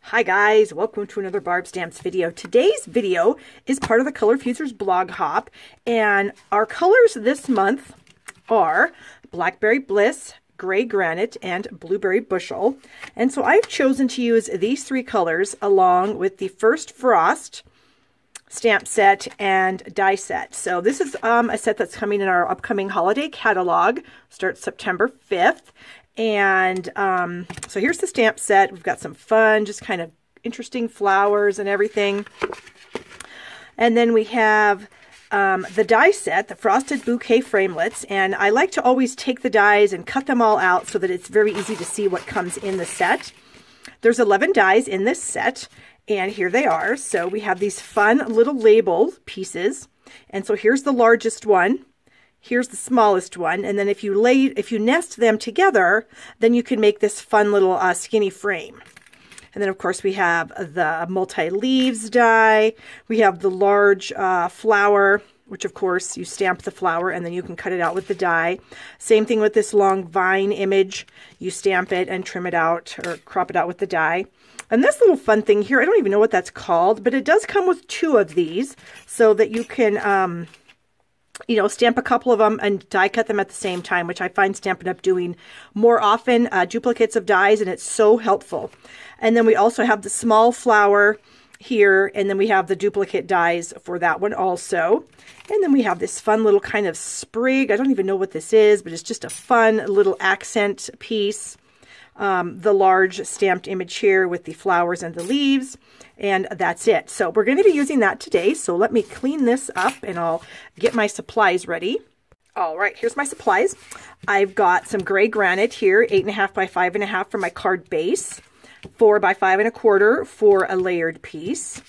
Hi guys, welcome to another Barb Stamps video. Today's video is part of the Color Fusers blog hop, and our colors this month are Blackberry Bliss, Gray Granite, and Blueberry Bushel. And so I've chosen to use these three colors along with the First Frost stamp set and die set. So this is a set that's coming in our upcoming holiday catalog. Starts September 5th. And so here's the stamp set. We've got some fun, just kind of interesting flowers and everything. And then we have the die set, the Frosted Bouquet Framelits. And I like to always take the dies and cut them all out so that it's very easy to see what comes in the set. There's 11 dies in this set, and here they are. So we have these fun little label pieces. And so here's the largest one. Here's the smallest one, and then if you nest them together, then you can make this fun little skinny frame. And then of course we have the multi-leaves die. We have the large flower, which of course you stamp the flower and then you can cut it out with the die. Same thing with this long vine image. You stamp it and trim it out or crop it out with the die. And this little fun thing here, I don't even know what that's called, but it does come with 2 of these so that you can you know, stamp a couple of them and die cut them at the same time, which I find Stampin' Up! Doing more often, duplicates of dies, and it's so helpful. And then we also have the small flower here, and then we have the duplicate dies for that one also. And then we have this fun little kind of sprig. I don't even know what this is, but it's just a fun little accent piece. The large stamped image here with the flowers and the leaves, and that's it. So we're going to be using that today. So let me clean this up and I'll get my supplies ready. All right, here's my supplies. I've got some gray granite here, 8.5 by 5.5 for my card base, 4 by 5.25 for a layered piece,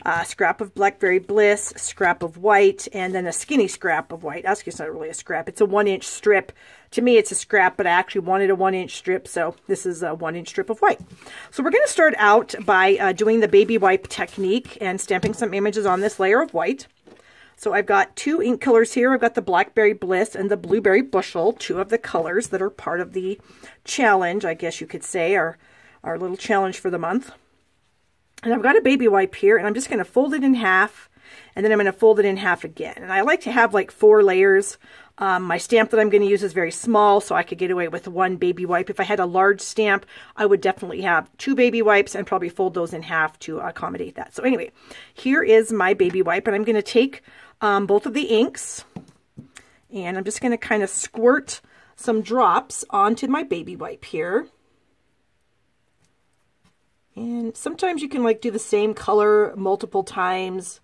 a scrap of Blackberry Bliss, scrap of white, and then a skinny scrap of white. Actually, it's not really a scrap. It's a 1-inch strip. To me, it's a scrap, but I actually wanted a 1-inch strip, so this is a 1-inch strip of white. So we're going to start out by doing the baby wipe technique and stamping some images on this layer of white. So I've got 2 ink colors here. I've got the Blackberry Bliss and the Blueberry Bushel, 2 of the colors that are part of the challenge, I guess you could say, our little challenge for the month. And I've got a baby wipe here, and I'm just going to fold it in half, and then I'm going to fold it in half again. And I like to have like 4 layers. My stamp that I'm going to use is very small, so I could get away with 1 baby wipe. If I had a large stamp, I would definitely have 2 baby wipes and probably fold those in half to accommodate that. So anyway, here is my baby wipe, and I'm going to take both of the inks, and I'm just going to kind of squirt some drops onto my baby wipe here. And sometimes you can like do the same color multiple times,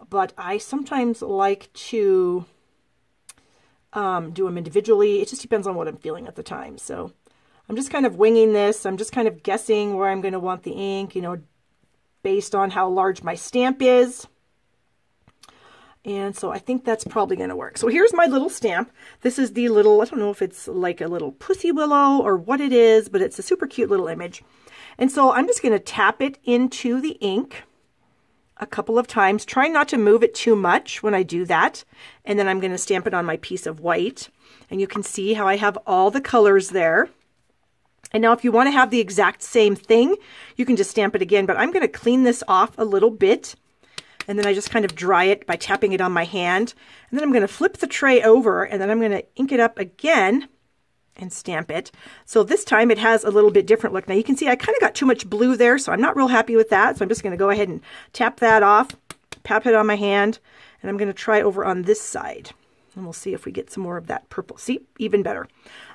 but I sometimes like to do them individually. It just depends on what I'm feeling at the time. So I'm just kind of winging this. I'm just kind of guessing where I'm going to want the ink, you know, based on how large my stamp is. And so I think that's probably going to work. So here's my little stamp. This is the little, I don't know if it's like a little pussy willow or what it is, but it's a super cute little image. And so I'm just going to tap it into the ink a couple of times, trying not to move it too much when I do that. And then I'm going to stamp it on my piece of white. And you can see how I have all the colors there. And now if you want to have the exact same thing, you can just stamp it again. But I'm going to clean this off a little bit. And then I just kind of dry it by tapping it on my hand. And then I'm going to flip the tray over, and then I'm going to ink it up again and stamp it. So this time it has a little bit different look. Now you can see I kind of got too much blue there, so I'm not real happy with that. So I'm just going to go ahead and tap that off, tap it on my hand, and I'm going to try over on this side. And we'll see if we get some more of that purple. See, even better.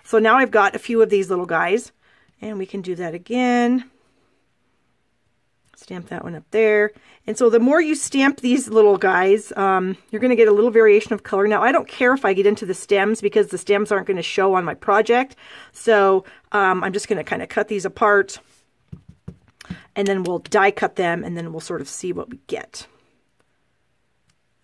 So now I've got a few of these little guys, and we can do that again. Stamp that one up there. And so the more you stamp these little guys, you're going to get a little variation of color. Now, I don't care if I get into the stems because the stems aren't going to show on my project. So I'm just going to kind of cut these apart, and then we'll die cut them, and then we'll sort of see what we get.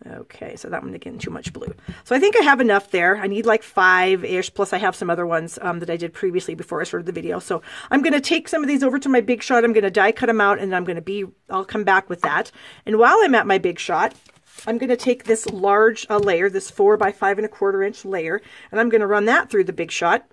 Okay, so that one, again, too much blue. So I think I have enough there. I need like 5-ish, plus I have some other ones that I did previously before I started the video. So I'm going to take some of these over to my Big Shot. I'm going to die cut them out, and I'll come back with that. And while I'm at my Big Shot, I'm going to take this large layer, this 4 by 5.25 inch layer, and I'm going to run that through the Big Shot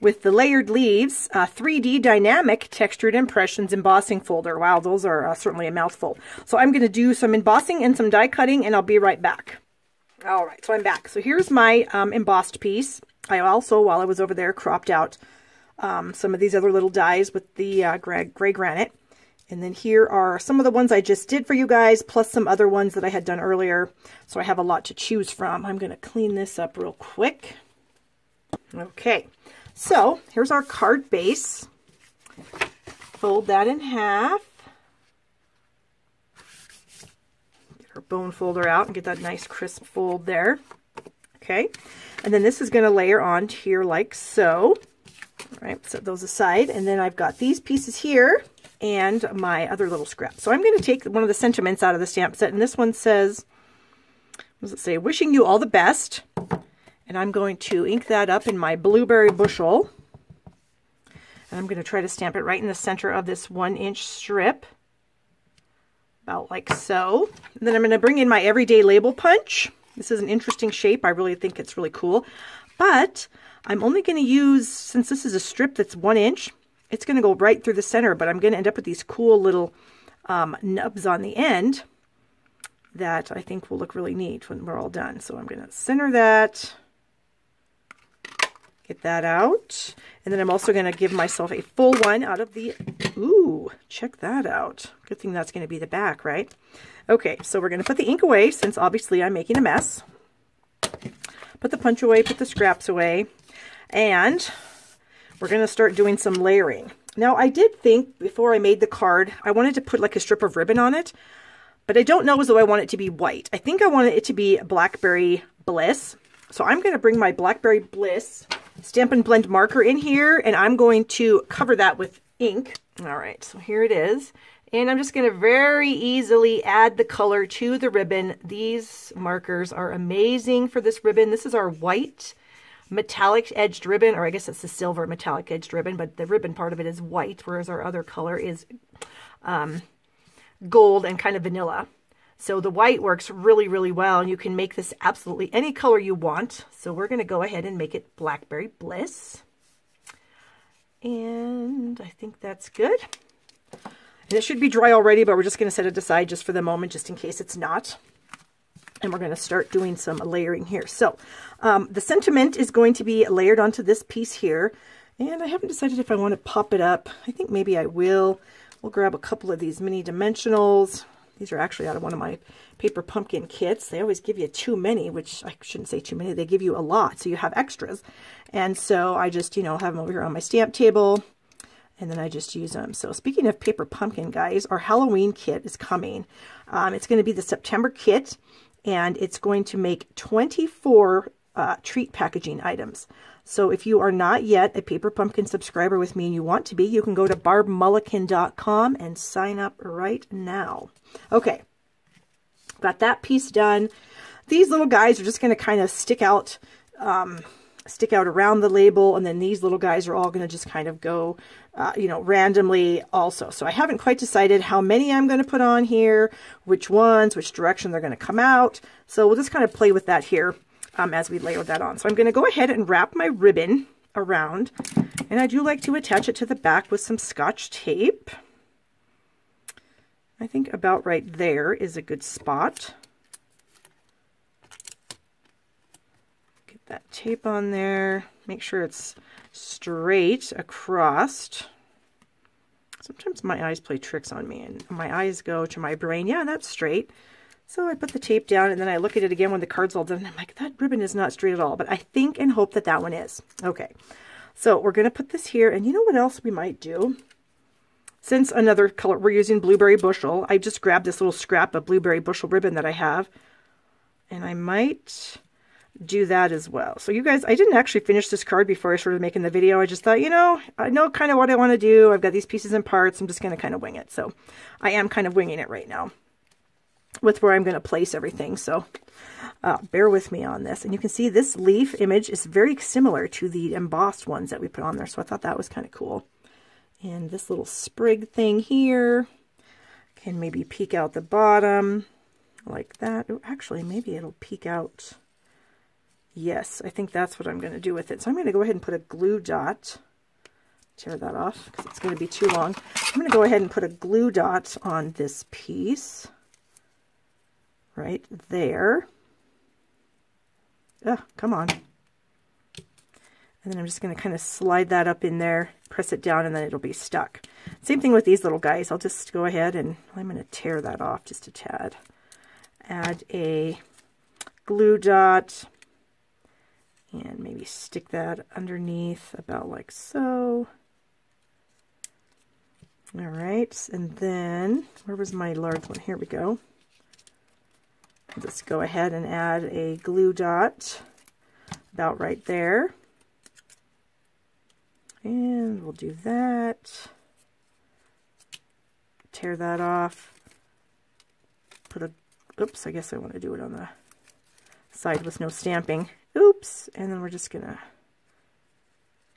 with the layered leaves, 3D dynamic textured impressions embossing folder. Wow, those are certainly a mouthful. So I'm going to do some embossing and some die cutting, and I'll be right back. All right, so I'm back. So here's my embossed piece. I also, while I was over there, cropped out some of these other little dies with the gray granite. And then here are some of the ones I just did for you guys, plus some other ones that I had done earlier. So I have a lot to choose from. I'm going to clean this up real quick. Okay, so here's our card base. Fold that in half. Get our bone folder out and get that nice crisp fold there. Okay, and then this is going to layer on here like so. All right, set those aside. And then I've got these pieces here and my other little scrap. So I'm going to take one of the sentiments out of the stamp set, and this one says, what does it say? Wishing you all the best. And I'm going to ink that up in my blueberry bushel. And I'm going to try to stamp it right in the center of this 1-inch strip. About like so. And then I'm going to bring in my everyday label punch. This is an interesting shape. I really think it's really cool. But I'm only going to use, since this is a strip that's 1 inch, it's going to go right through the center, but I'm going to end up with these cool little nubs on the end that I think will look really neat when we're all done. So I'm going to center that, get that out, and then I'm also going to give myself a full one out of the, ooh, check that out. Good thing that's going to be the back, right? Okay, so we're going to put the ink away since obviously I'm making a mess. Put the punch away, put the scraps away, and we're going to start doing some layering. Now, I did think before I made the card, I wanted to put like a strip of ribbon on it, but I don't know as though I want it to be white. I think I wanted it to be Blackberry Bliss. So I'm going to bring my Blackberry Bliss Stampin' Blend marker in here, and I'm going to cover that with ink. All right, so here it is. And I'm just going to very easily add the color to the ribbon. These markers are amazing for this ribbon. This is our white metallic edged ribbon, or I guess it's the silver metallic edged ribbon, but the ribbon part of it is white, whereas our other color is gold and kind of vanilla. So the white works really, really well, and you can make this absolutely any color you want. So we're going to go ahead and make it Blackberry Bliss. And I think that's good. And it should be dry already, but we're just going to set it aside just for the moment, just in case it's not. And we're going to start doing some layering here. So the sentiment is going to be layered onto this piece here. And I haven't decided if I want to pop it up. I think maybe I will. We'll grab a couple of these mini dimensionals. These are actually out of one of my paper pumpkin kits. They always give you too many, which I shouldn't say too many. They give you a lot, so you have extras. And so I just, you know, have them over here on my stamp table. And then I just use them. So speaking of paper pumpkin, guys, our Halloween kit is coming. It's going to be the September kit. And it's going to make 24 treat packaging items. So if you are not yet a Paper Pumpkin subscriber with me and you want to be, you can go to barbmullican.com and sign up right now. Okay, got that piece done. These little guys are just going to kind of stick out around the label, and then these little guys are all going to just kind of go, you know, randomly also. So I haven't quite decided how many I'm going to put on here, which ones, which direction they're going to come out. So we'll just kind of play with that here as we layer that on. So I'm going to go ahead and wrap my ribbon around, and I do like to attach it to the back with some Scotch tape. I think about right there is a good spot. That tape on there, make sure it's straight across. Sometimes my eyes play tricks on me and my eyes go to my brain, yeah, that's straight. So I put the tape down and then I look at it again when the card's all done and I'm like, that ribbon is not straight at all, but I think and hope that that one is. Okay, so we're going to put this here, and you know what else we might do? Since another color, we're using Blueberry Bushel, I just grabbed this little scrap of Blueberry Bushel ribbon that I have, and I might do that as well. So you guys, I didn't actually finish this card before I started making the video. I just thought, you know, I know kind of what I want to do. I've got these pieces and parts. I'm just going to kind of wing it. So I am kind of winging it right now with where I'm going to place everything. So bear with me on this. And you can see this leaf image is very similar to the embossed ones that we put on there. So I thought that was kind of cool. And this little sprig thing here can maybe peek out the bottom like that. Oh, actually, maybe it'll peek out. Yes, I think that's what I'm going to do with it. So I'm going to go ahead and put a glue dot. Tear that off because it's going to be too long. I'm going to go ahead and put a glue dot on this piece right there. Oh, come on. And then I'm just going to kind of slide that up in there, press it down, and then it'll be stuck. Same thing with these little guys. I'll just go ahead and I'm going to tear that off just a tad. Add a glue dot and maybe stick that underneath about like so. All right, and then where was my large one? Here we go. I'll just go ahead and add a glue dot about right there. And we'll do that. Tear that off. Put a, oops, I guess I want to do it on the side with no stamping. Oops. And then we're just going to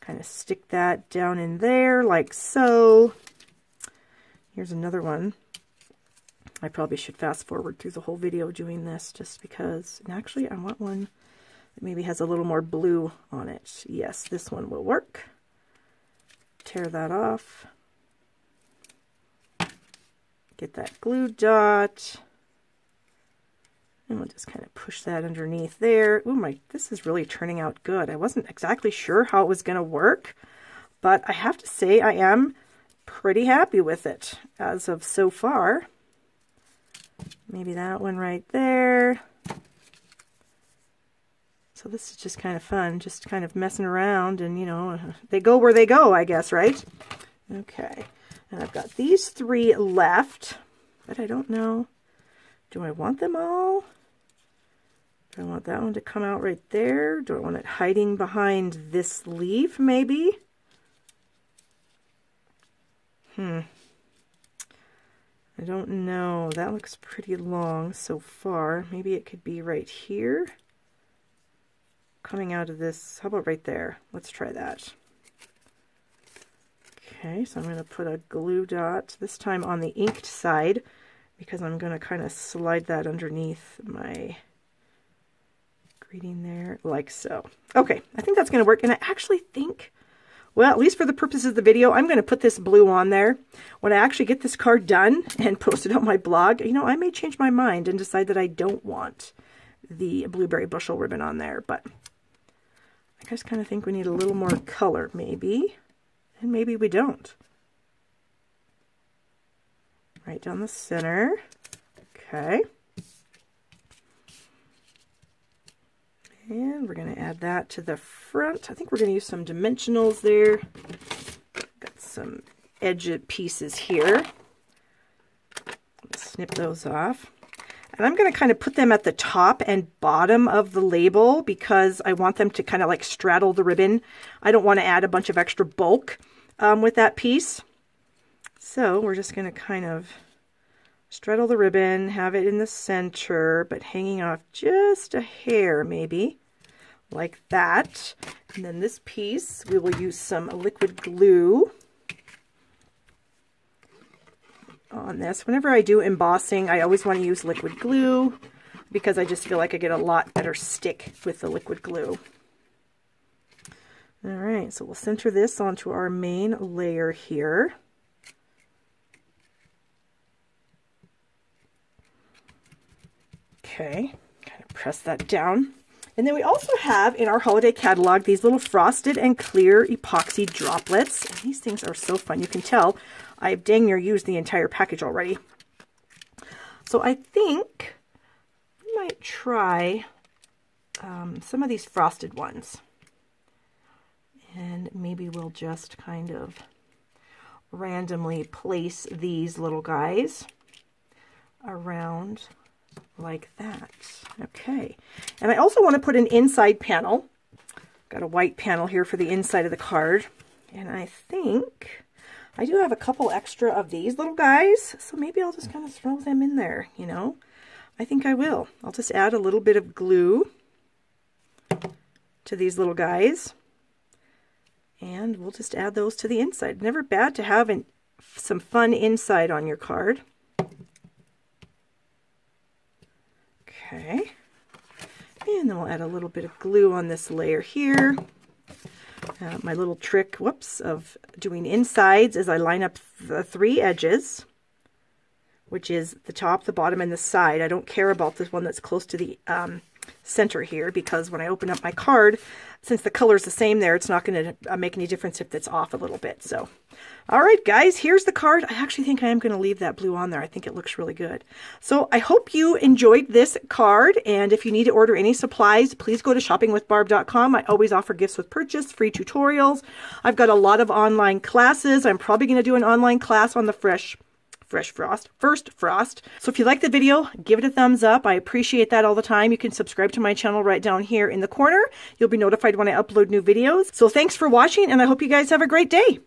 kind of stick that down in there like so. Here's another one. I probably should fast forward through the whole video doing this just because, and actually I want one that maybe has a little more blue on it. Yes, this one will work. Tear that off. Get that glue dot. And we'll just kind of push that underneath there. Oh this is really turning out good. I wasn't exactly sure how it was going to work, but I have to say I am pretty happy with it as of so far. Maybe that one right there. So this is just kind of fun, just kind of messing around, and you know, they go where they go, I guess, right? Okay, and I've got these 3 left, but I don't know. Do I want them all? Do I want that one to come out right there? Do I want it hiding behind this leaf, maybe? I don't know. That looks pretty long so far. Maybe it could be right here. Coming out of this, how about right there? Let's try that. Okay, so I'm going to put a glue dot, this time on the inked side, because I'm going to kind of slide that underneath my greeting there, like so. Okay, I think that's going to work, and I actually think, well, at least for the purposes of the video, I'm going to put this blue on there. When I actually get this card done and post it on my blog, you know, I may change my mind and decide that I don't want the blueberry bushel ribbon on there, but I just kind of think we need a little more color, maybe, and maybe we don't. Right down the center. Okay. And we're going to add that to the front. I think we're going to use some dimensionals there. Got some edge pieces here. Let's snip those off. And I'm going to kind of put them at the top and bottom of the label because I want them to kind of like straddle the ribbon. I don't want to add a bunch of extra bulk with that piece. So we're just going to kind of straddle the ribbon, have it in the center, but hanging off just a hair maybe, like that. And then this piece, we will use some liquid glue on this. Whenever I do embossing, I always want to use liquid glue because I just feel like I get a lot better stick with the liquid glue. All right, so we'll center this onto our main layer here. Okay, kind of press that down. And then we also have in our holiday catalog these little frosted and clear epoxy droplets. And these things are so fun. You can tell I've dang near used the entire package already. So I think I might try some of these frosted ones. And maybe we'll just kind of randomly place these little guys around like that. Okay. And I also want to put an inside panel. Got a white panel here for the inside of the card. And I think I do have a couple extra of these little guys, so maybe I'll just kind of throw them in there, you know. I think I will. I'll just add a little bit of glue to these little guys. And we'll just add those to the inside. Never bad to have some fun inside on your card. Okay. And then we'll add a little bit of glue on this layer here. My little trick, whoops, of doing insides is I line up the 3 edges, which is the top, the bottom, and the side. I don't care about this one that's close to the center here, because when I open up my card, since the color's the same there, it's not going to make any difference if it's off a little bit. So, all right, guys, here's the card. I actually think I am going to leave that blue on there. I think it looks really good. So I hope you enjoyed this card, and if you need to order any supplies, please go to shoppingwithbarb.com. I always offer gifts with purchase, free tutorials. I've got a lot of online classes. I'm probably going to do an online class on the first frost. So if you like the video, give it a thumbs up. I appreciate that all the time. You can subscribe to my channel right down here in the corner. You'll be notified when I upload new videos. So thanks for watching, and I hope you guys have a great day.